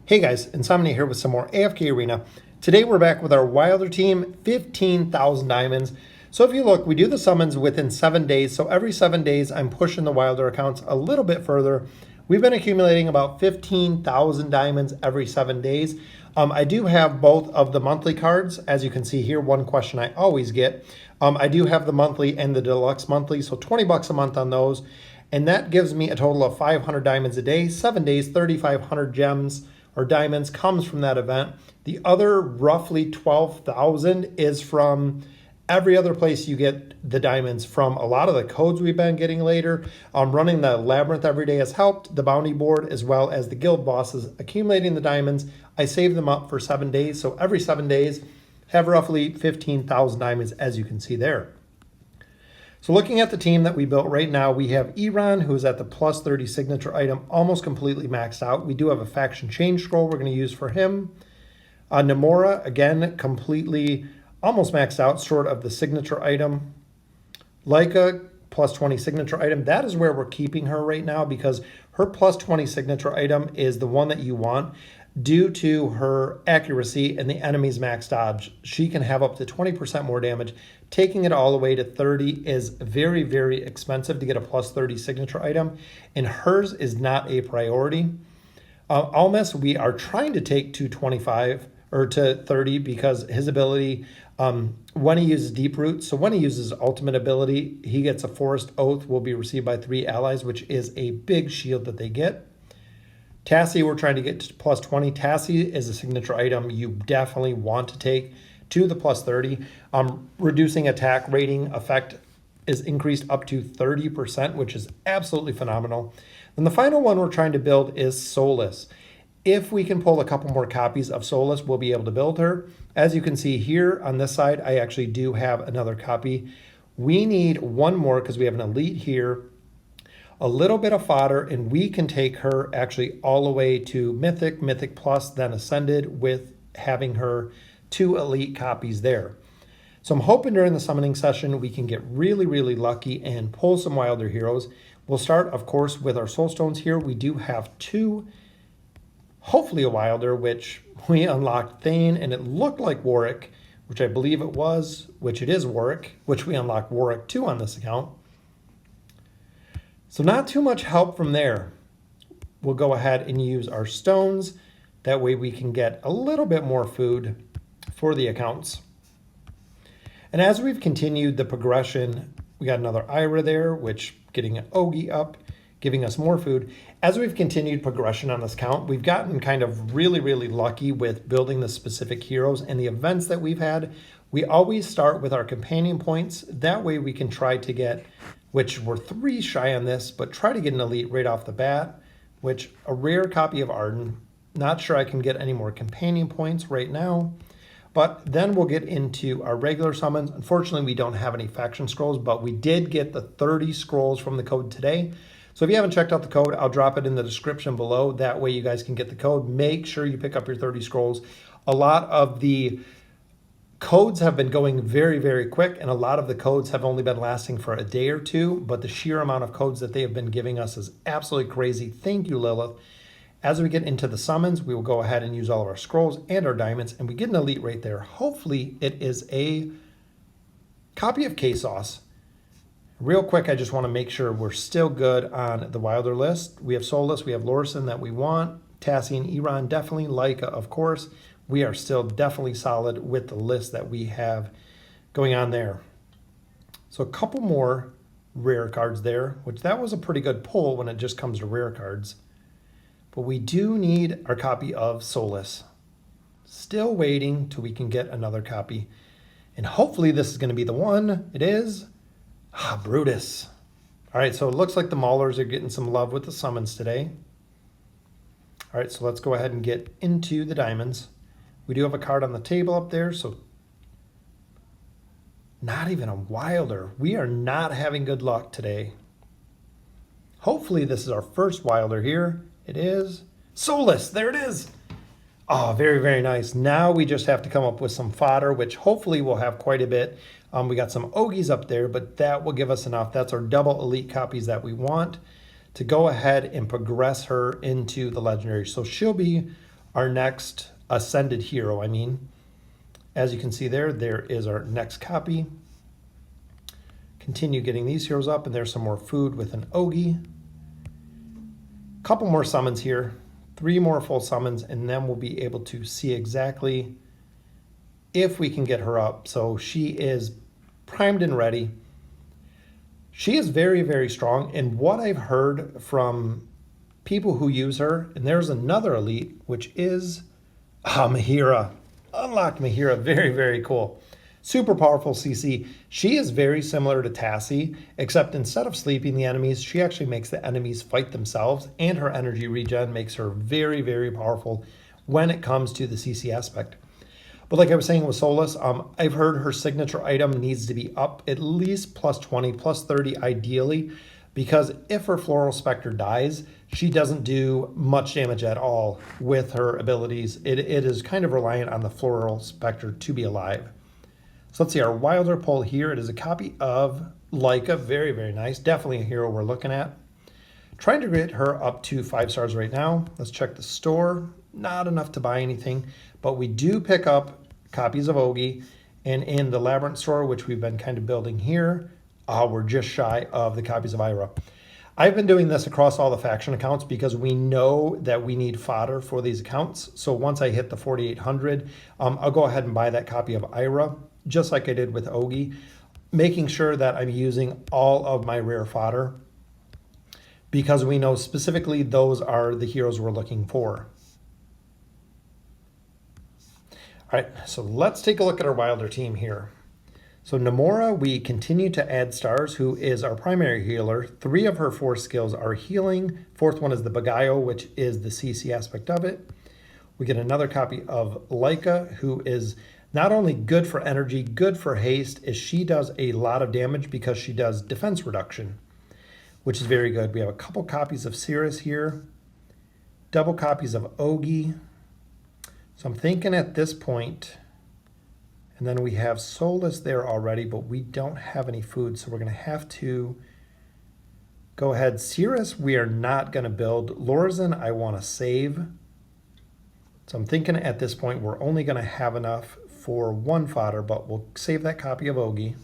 Hey guys, Insomnia here with some more AFK Arena. Today we're back with our Wilder team, 15,000 diamonds. So if you look, we do the summons within 7 days. So every 7 days, I'm pushing the Wilder accounts a little bit further. We've been accumulating about 15,000 diamonds every 7 days. I do have both of the monthly cards. As you can see here, one question I always get. I do have the monthly and the deluxe monthly, so 20 bucks a month on those. And that gives me a total of 500 diamonds a day, 7 days, 3,500 gems or diamonds comes from that event. The other roughly 12,000 is from every other place you get the diamonds from. A lot of the codes we've been getting later. Running the labyrinth every day has helped, the bounty board as well as the guild bosses accumulating the diamonds. I save them up for 7 days, so every 7 days have roughly 15,000 diamonds, as you can see there. So looking at the team that we built right now, we have Iran, who is at the plus 30 signature item, almost completely maxed out. We do have a faction change scroll we're going to use for him. Namora, again, completely almost maxed out, short of the signature item. Leica, plus 20 signature item. That is where we're keeping her right now because her plus 20 signature item is the one that you want. Due to her accuracy and the enemy's max dodge, she can have up to 20% more damage. Taking it all the way to 30 is very, very expensive to get a plus 30 signature item, and hers is not a priority. Almas, we are trying to take to 25 or to 30 because his ability, when he uses Deep Root, so when he uses ultimate ability, he gets a Forest Oath, will be received by 3 allies, which is a big shield that they get. Tassie, we're trying to get to plus 20. Tassie is a signature item you definitely want to take to the plus 30. Reducing attack rating effect is increased up to 30%, which is absolutely phenomenal. And the final one we're trying to build is Solise. If we can pull a couple more copies of Solise, we'll be able to build her. As you can see here on this side, I actually do have another copy. We need one more because we have an elite here. A little bit of fodder, and we can take her actually all the way to Mythic, Mythic Plus, then Ascended with having her 2 elite copies there. So I'm hoping during the summoning session we can get really, really lucky and pull some Wilder heroes. We'll start, of course, with our Soulstones here. We do have 2, hopefully a Wilder, which we unlocked Thane, and it looked like Warwick, which I believe it was, which it is Warwick, which we unlocked Warwick 2 on this account. So not too much help from there. We'll go ahead and use our stones. That way we can get a little bit more food for the accounts. And as we've continued the progression, we got another Ira there, which getting an Ogie up, giving us more food. As we've continued progression on this count, we've gotten kind of really, really lucky with building the specific heroes and the events that we've had. We always start with our companion points. That way we can try to get, which we're 3 shy on this, but try to get an elite right off the bat, which a rare copy of Arden. Not sure I can get any more companion points right now, but then we'll get into our regular summons. Unfortunately, we don't have any faction scrolls, but we did get the 30 scrolls from the code today. So if you haven't checked out the code, I'll drop it in the description below. That way you guys can get the code. Make sure you pick up your 30 scrolls. A lot of the codes have been going very, very quick, and a lot of the codes have only been lasting for a day or 2, but the sheer amount of codes that they have been giving us is absolutely crazy. Thank you, Lilith. As we get into the summons, we will go ahead and use all of our scrolls and our diamonds, and we get an elite right there. Hopefully it is a copy of K-Sauce. Real quick, I just want to make sure we're still good on the Wilder list. We have Solise, we have Lorison that we want, Tassie and Iran definitely, Leica of course. We are still definitely solid with the list that we have going on there. So a couple more rare cards there, which that was a pretty good pull when it just comes to rare cards. But we do need our copy of Solise. Still waiting till we can get another copy. And hopefully this is going to be the one. It is. Brutus. All right, so it looks like the Maulers are getting some love with the summons today. All right, so let's go ahead and get into the diamonds. We do have a card on the table up there, so not even a Wilder. We are not having good luck today. Hopefully this is our first Wilder here. It is. Solise, there it is. Oh, very, very nice. Now we just have to come up with some fodder, which hopefully we'll have quite a bit. We got some Ogies up there, but that will give us enough. That's our double elite copies that we want to go ahead and progress her into the legendary. So she'll be our next ascended hero, As you can see there is our next copy. Continue getting these heroes up, and there's some more food with an Ogie. Couple more summons here, 3 more full summons, and then we'll be able to see exactly if we can get her up. So she is primed and ready. She is very, very strong, and what I've heard from people who use her, and there's another elite, which is Mahira. Unlocked Mahira, very, very cool. Super powerful CC. She is very similar to Tassie, except instead of sleeping the enemies, she actually makes the enemies fight themselves, and her energy regen makes her very, very powerful when it comes to the CC aspect. But like I was saying with Solise, I've heard her signature item needs to be up at least plus 20, plus 30 ideally, because if her Floral Spectre dies, she doesn't do much damage at all with her abilities. It is kind of reliant on the Floral Spectre to be alive. So let's see, our Wilder pull here. It is a copy of Leica. Very, very nice. Definitely a hero we're looking at. Trying to get her up to 5 stars right now. Let's check the store. Not enough to buy anything, but we do pick up copies of Ogie. And in the Labyrinth store, which we've been kind of building here, we're just shy of the copies of Ira. I've been doing this across all the faction accounts because we know that we need fodder for these accounts. So once I hit the 4,800, I'll go ahead and buy that copy of Ira, just like I did with Ogie, making sure that I'm using all of my rare fodder because we know specifically those are the heroes we're looking for. All right, so let's take a look at our Wilder team here. So Namora, we continue to add stars, who is our primary healer. 3 of her 4 skills are healing. 4th one is the Bagayo, which is the CC aspect of it. We get another copy of Leica, who is not only good for energy, good for haste, as she does a lot of damage because she does defense reduction, which is very good. We have a couple copies of Cirrus here, double copies of Ogie. So I'm thinking at this point, and then we have Solise there already, but we don't have any food, so we're going to have to go ahead. Cirrus, we are not going to build. Lorzen, I want to save. So I'm thinking at this point, we're only going to have enough for 1 fodder, but we'll save that copy of Ogie.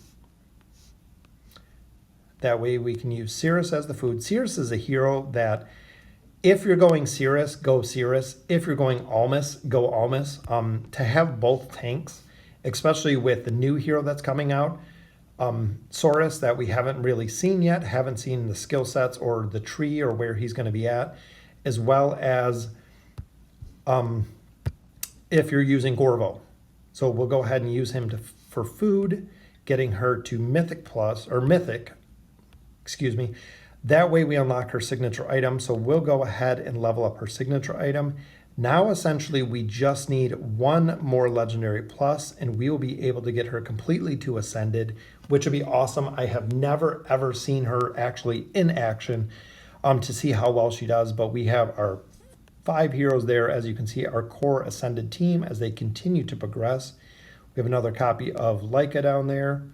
That way we can use Cirrus as the food. Cirrus is a hero that if you're going Cirrus, go Cirrus. If you're going Almas, go Almas. To have both tanks, especially with the new hero that's coming out, Saurus, that we haven't really seen yet, haven't seen the skill sets or the tree or where he's going to be at, as well as if you're using Gorvo. So we'll go ahead and use him for food, getting her to Mythic Plus, or Mythic, excuse me. That way we unlock her signature item. So we'll go ahead and level up her signature item. Now, essentially, we just need 1 more Legendary Plus, and we will be able to get her completely to Ascended, which would be awesome. I have never, ever seen her actually in action to see how well she does, but we have our 5 heroes there, as you can see, our core Ascended team as they continue to progress. We have another copy of Leica down there.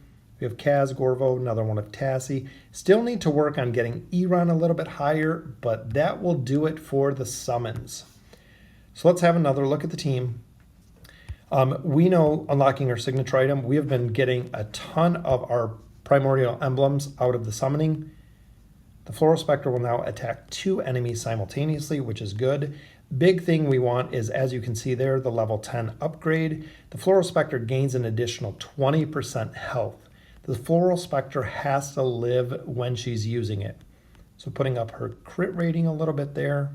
We have Kaz, Gorvo, another one of Tassie. Still need to work on getting Eron a little bit higher, but that will do it for the summons. So let's have another look at the team. We know unlocking our signature item, we have been getting a ton of our primordial emblems out of the summoning. The Floral Spectre will now attack 2 enemies simultaneously, which is good. Big thing we want is, as you can see there, the level 10 upgrade. The Floral Spectre gains an additional 20% health. The Floral Spectre has to live when she's using it. So putting up her crit rating a little bit there.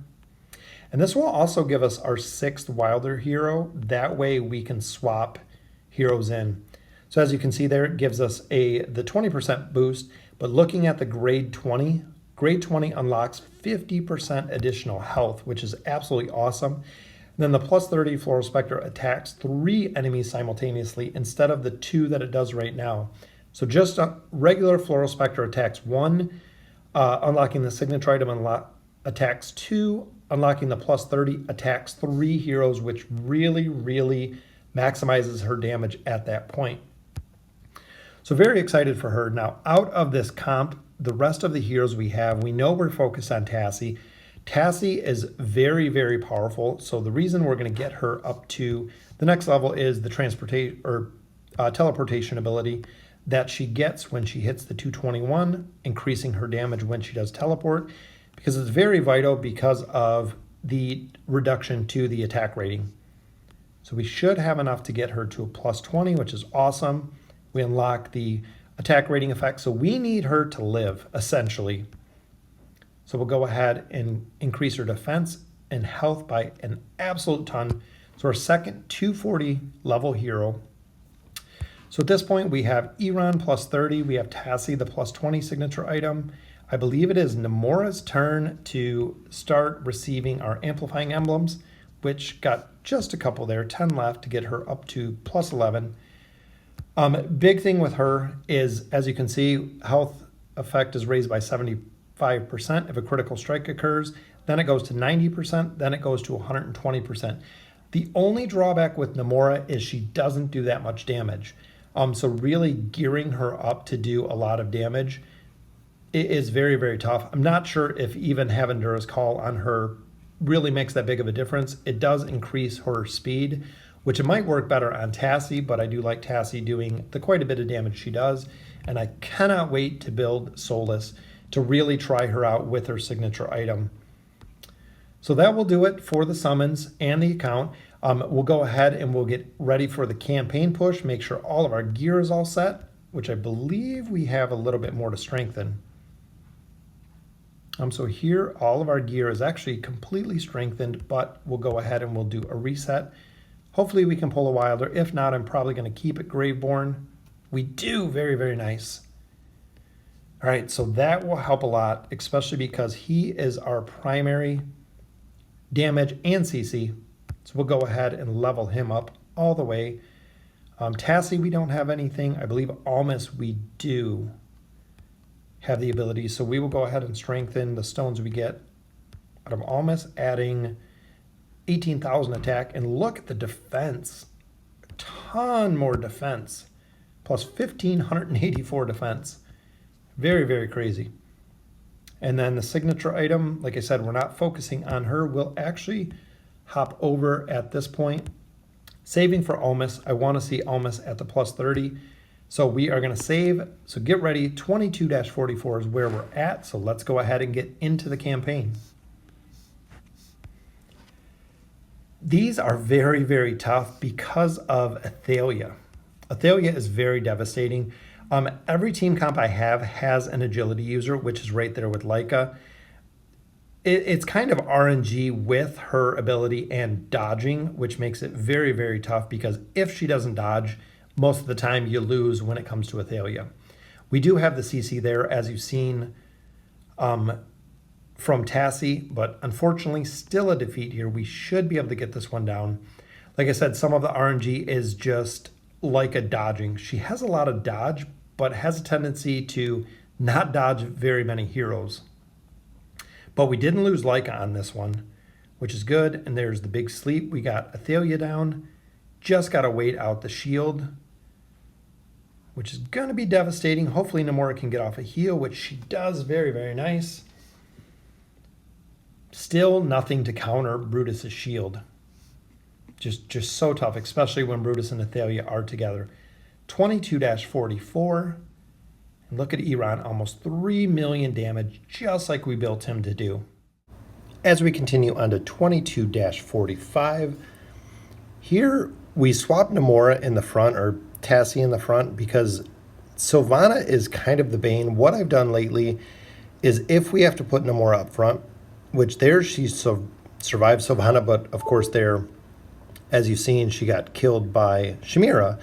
And this will also give us our 6th Wilder hero. That way we can swap heroes in. So as you can see there, it gives us the 20% boost, but looking at the grade 20 unlocks 50% additional health, which is absolutely awesome. And then the plus 30 Floral Spectre attacks 3 enemies simultaneously instead of the 2 that it does right now. So just a regular Floral Spectre attacks 1, unlocking the signature item attacks 2, unlocking the plus 30 attacks 3 heroes, which really, really maximizes her damage at that point. So very excited for her. Now, out of this comp, the rest of the heroes we have, we know we're focused on Tassie. Tassie is very, very powerful. So the reason we're going to get her up to the next level is the transportation or teleportation ability that she gets when she hits the 221, increasing her damage when she does teleport, because it's very vital because of the reduction to the attack rating. So we should have enough to get her to a plus 20, which is awesome. We unlock the attack rating effect. So we need her to live, essentially. So we'll go ahead and increase her defense and health by an absolute ton. So our second 240 level hero. So at this point, we have Iran plus 30. We have Tassie, the plus 20 signature item. I believe it is Namora's turn to start receiving our amplifying emblems, which got just a couple there, 10 left to get her up to plus 11. Big thing with her is, as you can see, health effect is raised by 75% if a critical strike occurs. Then it goes to 90%. Then it goes to 120%. The only drawback with Namora is she doesn't do that much damage. So really gearing her up to do a lot of damage is very, very tough. I'm not sure if even having Dura's Call on her really makes that big of a difference. It does increase her speed, which it might work better on Tassie, but I do like Tassie doing the quite a bit of damage she does. And I cannot wait to build Solise to really try her out with her signature item. So that will do it for the summons and the account. We'll go ahead and we'll get ready for the campaign push, make sure all of our gear is all set, which I believe we have a little bit more to strengthen. So here, all of our gear is actually completely strengthened, but we'll go ahead and we'll do a reset. Hopefully we can pull a Wilder. If not, I'm probably going to keep it Graveborn. We do. Very, very nice. All right, so that will help a lot, especially because he is our primary damage and CC. So we'll go ahead and level him up all the way. Tassie, we don't have anything. I believe Almas, we do have the ability. So we will go ahead and strengthen the stones we get out of Almas, adding 18,000 attack. And look at the defense. A ton more defense. Plus 1,584 defense. Very, very crazy. And then the signature item, like I said, we're not focusing on her. We'll actually hop over at this point. Saving for Almas. I want to see Almas at the plus 30. So we are going to save. So get ready. 22-44 is where we're at. So let's go ahead and get into the campaign. These are very, very tough because of Athalia. Athalia is very devastating. Every team comp I have has an agility user, which is right there with Leica. It's kind of RNG with her ability and dodging, which makes it very, very tough because if she doesn't dodge, most of the time you lose when it comes to Athalia. We do have the CC there, as you've seen from Tassie, but unfortunately still a defeat here. We should be able to get this one down. Like I said, some of the RNG is just like a dodging. She has a lot of dodge, but has a tendency to not dodge very many heroes. But we didn't lose Leica on this one, which is good. And there's the big sleep. We got Athalia down. Just got to wait out the shield, which is going to be devastating. Hopefully Namora can get off a heal, which she does. Very, very nice. Still nothing to counter Brutus's shield. Just so tough, especially when Brutus and Athalia are together. 22-44. And look at Iran, almost 3 million damage, just like we built him to do. As we continue on to 22-45, here we swap Namora in the front, or Tassie in the front, because Sylvana is kind of the bane. What I've done lately is if we have to put Namora up front, which there she survived Sylvana, but of course there, as you've seen, she got killed by Shamira.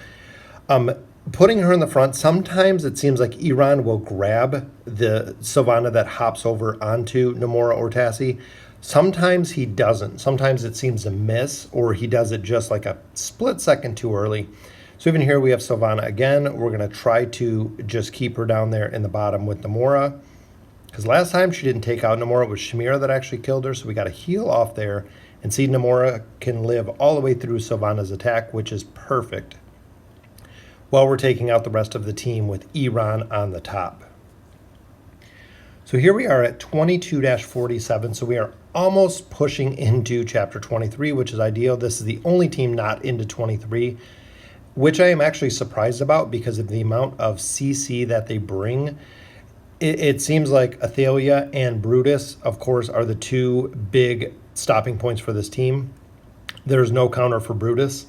Putting her in the front, sometimes it seems like Iran will grab the Sylvana that hops over onto Namora or Tassie. Sometimes he doesn't. Sometimes it seems to miss, or he does it just like a split second too early. So even here we have Sylvana again. We're going to try to just keep her down there in the bottom with Namora, because last time she didn't take out Namora. It was Shamira that actually killed her, so we got to heal off there and see Namora can live all the way through Sylvana's attack, which is perfect, while we're taking out the rest of the team with Iran on the top. So here we are at 22-47, so we are almost pushing into chapter 23, which is ideal. This is the only team not into 23, which I am actually surprised about because of the amount of CC that they bring. It seems like Athalia and Brutus, of course, are the two big stopping points for this team. There's no counter for Brutus.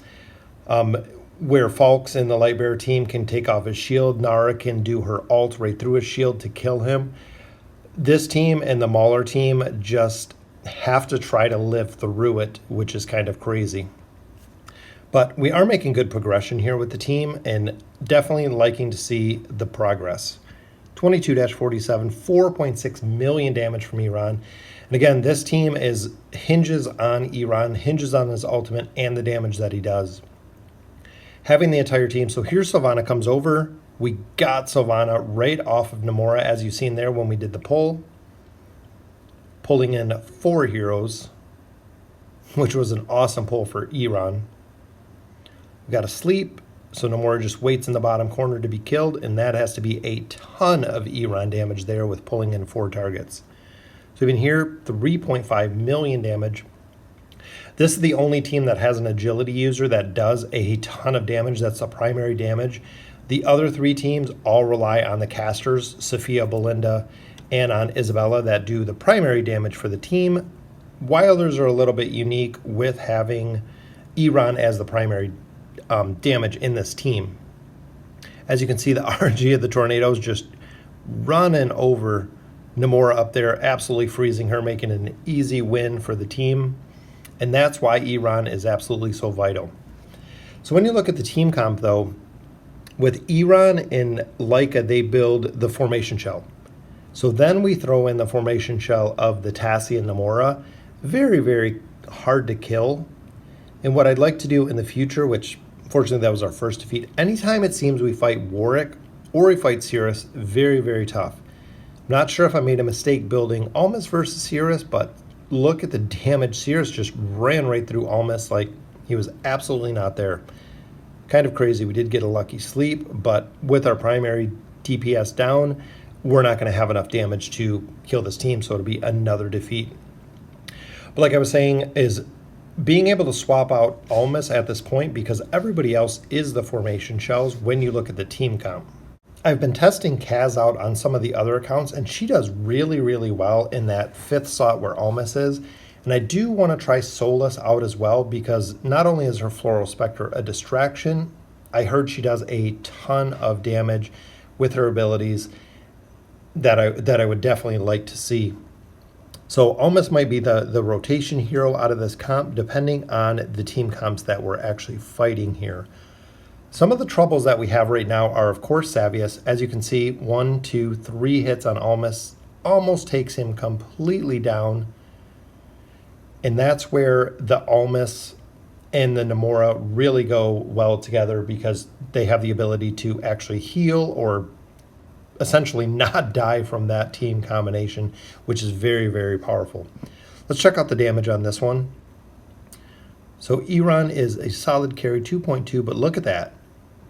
Where Falks in the Lightbearer team can take off his shield, Nara can do her ult right through his shield to kill him. This team and the Mauler team just have to try to live through it, which is kind of crazy. But we are making good progression here with the team and definitely liking to see the progress. 22-47, 4.6 million damage from Iran. And again, this team hinges on Iran, hinges on his ultimate and the damage that he does. Having the entire team, so here Sylvana comes over. We got Sylvana right off of Namora, as you've seen there when we did the pull. Pulling in 4 heroes, which was an awesome pull for Iran. We got a sleep, so Namora just waits in the bottom corner to be killed, and that has to be a ton of Iran damage there with pulling in 4 targets. So even here, 3.5 million damage. This is the only team that has an agility user that does a ton of damage. That's the primary damage. The other 3 teams all rely on the casters, Sophia, Belinda, and on Isabella, that do the primary damage for the team. Wilders are a little bit unique with having Iran as the primary damage in this team. As you can see, the RNG of the tornadoes just running over Namora up there, absolutely freezing her, making it an easy win for the team. And that's why Iran is absolutely so vital. So when you look at the team comp, though, with Iran and Leica, they build the formation shell. So then we throw in the formation shell of the Tassie and Namora. Very, very hard to kill. And what I'd like to do in the future, which fortunately that was our first defeat, anytime it seems we fight Warwick or we fight Cirrus, very, very tough. I'm not sure if I made a mistake building Almas versus Cirrus, but look at the damage. Cirrus just ran right through Almas like he was absolutely not there. Kind of crazy. We did get a lucky sleep, but with our primary DPS down, we're not going to have enough damage to kill this team, so it'll be another defeat. But like I was saying, is being able to swap out Almas at this point, because everybody else is the formation shells when you look at the team comp. I've been testing Kaz out on some of the other accounts, and she does really, really well in that 5th slot where Almas is. And I do want to try Solise out as well, because not only is her Floral Spectre a distraction, I heard she does a ton of damage with her abilities that I would definitely like to see. So Almas might be the rotation hero out of this comp, depending on the team comps that we're actually fighting here. Some of the troubles that we have right now are, of course, Savius. As you can see, 1, 2, 3 hits on Almas almost takes him completely down. And that's where the Almas and the Namora really go well together, because they have the ability to actually heal or essentially not die from that team combination, which is very, very powerful. Let's check out the damage on this one. So Iran is a solid carry, 2.2, but look at that.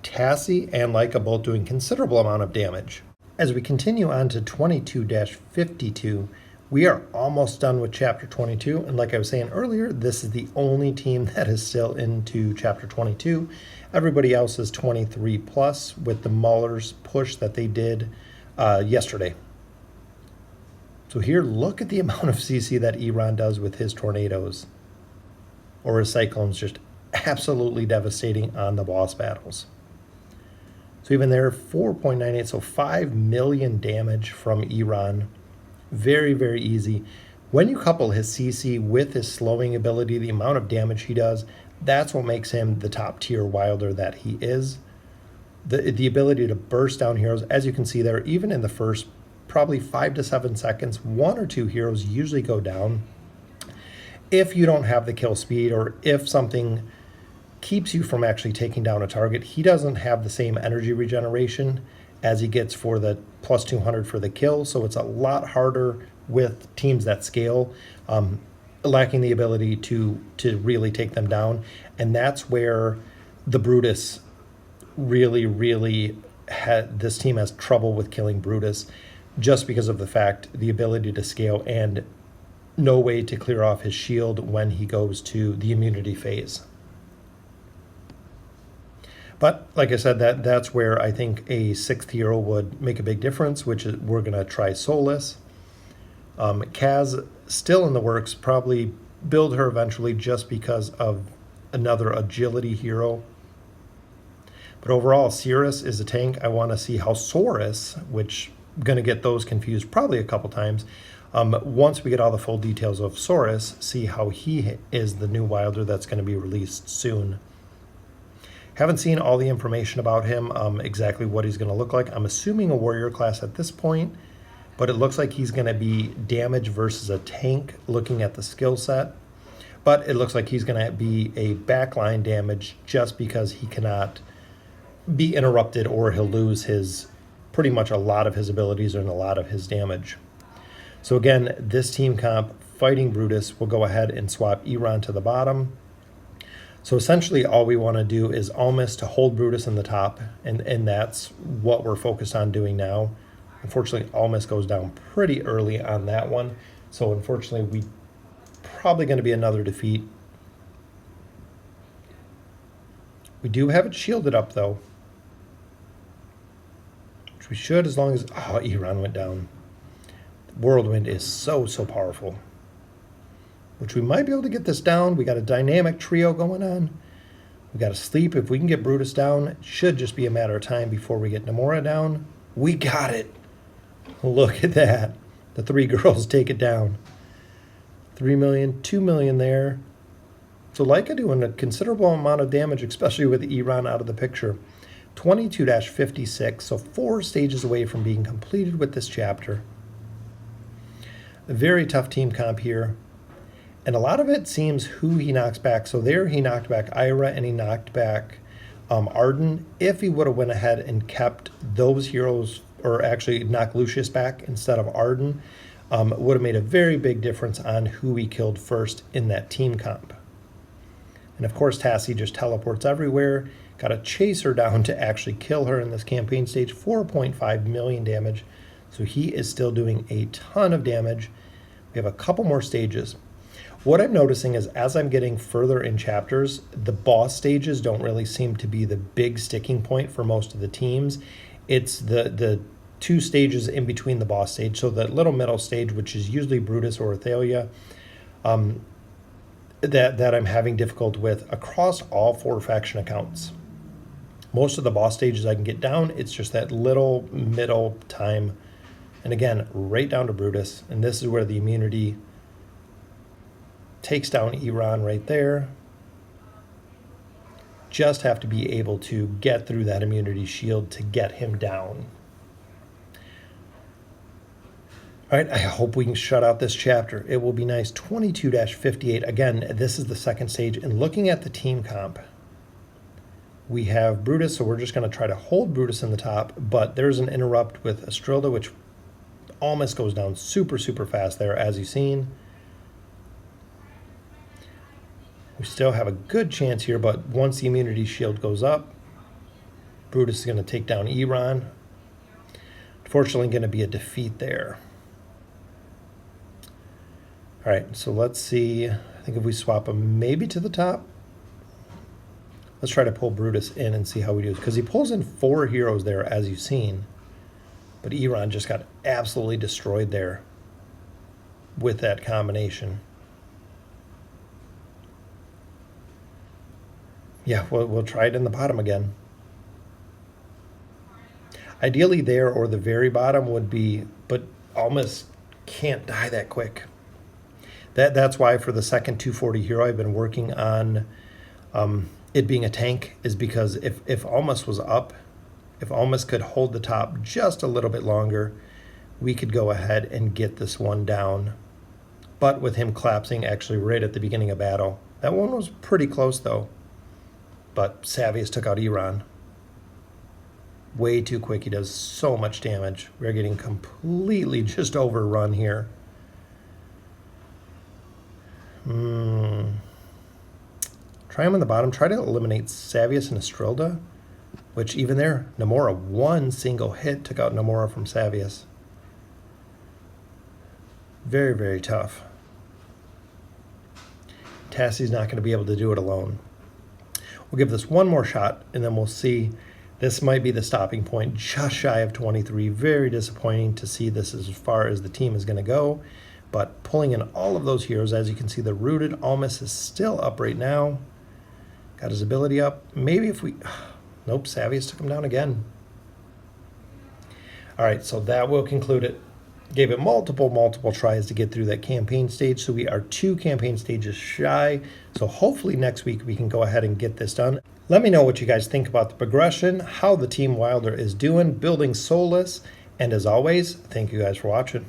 Tassie and Leica both doing considerable amount of damage. As we continue on to 22-52, we are almost done with chapter 22, and like I was saying earlier, this is the only team that is still into chapter 22. Everybody else is 23 plus with the Maulers push that they did yesterday. So here, look at the amount of CC that Iran does with his tornadoes or his cyclones, just absolutely devastating on the boss battles. So even there, 4.98, so 5 million damage from Iran. Very, very easy. When you couple his CC with his slowing ability, the amount of damage he does, that's what makes him the top tier Wilder that he is. The ability to burst down heroes, as you can see there, even in the first probably 5 to 7 seconds, 1 or 2 heroes usually go down. If you don't have the kill speed, or if something keeps you from actually taking down a target, he doesn't have the same energy regeneration as he gets for the plus 200 for the kill, so it's a lot harder with teams that scale, lacking the ability to really take them down. And that's where the Brutus really, really this team has trouble with killing Brutus. just because of the fact, the ability to scale and no way to clear off his shield when he goes to the immunity phase. But like I said, that's where I think a 6th hero would make a big difference, which is we're going to try Solise. Kaz still in the works, probably build her eventually just because of another agility hero. But overall, Cirrus is a tank. I want to see how Saurus, which I'm going to get those confused probably a couple times. Once we get all the full details of Saurus, see how he is the new Wilder that's going to be released soon. Haven't seen all the information about him, exactly what he's going to look like. I'm assuming a warrior class at this point, but it looks like he's going to be damage versus a tank looking at the skill set. But it looks like he's going to be a backline damage just because he cannot be interrupted or he'll lose his pretty much a lot of his abilities and a lot of his damage. So again, this team comp, fighting Brutus, will go ahead and swap Iran to the bottom. So essentially all we want to do is almost to hold Brutus in the top, and that's what we're focused on doing now. Unfortunately, almost goes down pretty early on that one. So unfortunately, we probably going to be another defeat. We do have it shielded up though, which we should as long as, oh, Iran went down. Whirlwind is so powerful, which we might be able to get this down. We got a dynamic trio going on. We got to sleep. If we can get Brutus down, it should just be a matter of time before we get Namora down. We got it. Look at that. The 3 girls take it down. 3 million, 2 million there. So Leica doing a considerable amount of damage, especially with Iran out of the picture. 22-56, so 4 stages away from being completed with this chapter. A very tough team comp here. And a lot of it seems who he knocks back. So there he knocked back Ira and he knocked back Arden. If he would have went ahead and kept those heroes, or actually knocked Lucius back instead of Arden, would have made a very big difference on who he killed first in that team comp. And of course, Tassie just teleports everywhere. Got to chase her down to actually kill her in this campaign stage. 4.5 million damage. So he is still doing a ton of damage. We have a couple more stages. What I'm noticing is as I'm getting further in chapters, the boss stages don't really seem to be the big sticking point for most of the teams. It's the 2 stages in between the boss stage. So the little middle stage, which is usually Brutus or Athalia, that I'm having difficulty with across all 4 faction accounts. Most of the boss stages I can get down. It's just that little middle time. And again, right down to Brutus. And this is where the immunity takes down Iran right there. Just have to be able to get through that immunity shield to get him down. All right, I hope we can shut out this chapter. It will be nice. 22-58. Again, this is the 2nd stage. And looking at the team comp, we have Brutus, so we're just going to try to hold Brutus in the top, but there's an interrupt with Astrilda, which almost goes down super fast there, as you've seen. We still have a good chance here, but once the immunity shield goes up, Brutus is going to take down Iran. Unfortunately, going to be a defeat there. All right, so let's see. I think if we swap him maybe to the top, let's try to pull Brutus in and see how we do. Because he pulls in 4 heroes there, as you've seen. But Iran just got absolutely destroyed there with that combination. Yeah, we'll try it in the bottom again. Ideally there or the very bottom would be, but almost can't die that quick. That's why for the second 240 hero I've been working on it being a tank, is because if Almas was up, if Almas could hold the top just a little bit longer, we could go ahead and get this one down. But with him collapsing actually right at the beginning of battle. That one was pretty close though. But Savius took out Iran. Way too quick. He does so much damage. We're getting completely just overrun here. Try him on the bottom. Try to eliminate Savius and Astrilda. Which even there, Namora, one single hit took out Namora from Savius. Very, very tough. Tassie's not going to be able to do it alone. We'll give this one more shot, and then we'll see. This might be the stopping point, just shy of 23. Very disappointing to see this as far as the team is going to go. But pulling in all of those heroes, as you can see, the Rooted Almas is still up right now. Got his ability up. Maybe if we... Nope, Savius took him down again. All right, so that will conclude it. Gave it multiple tries to get through that campaign stage. So we are 2 campaign stages shy. So hopefully next week we can go ahead and get this done. Let me know what you guys think about the progression, how the Team Wilder is doing, building Solise. And as always, thank you guys for watching.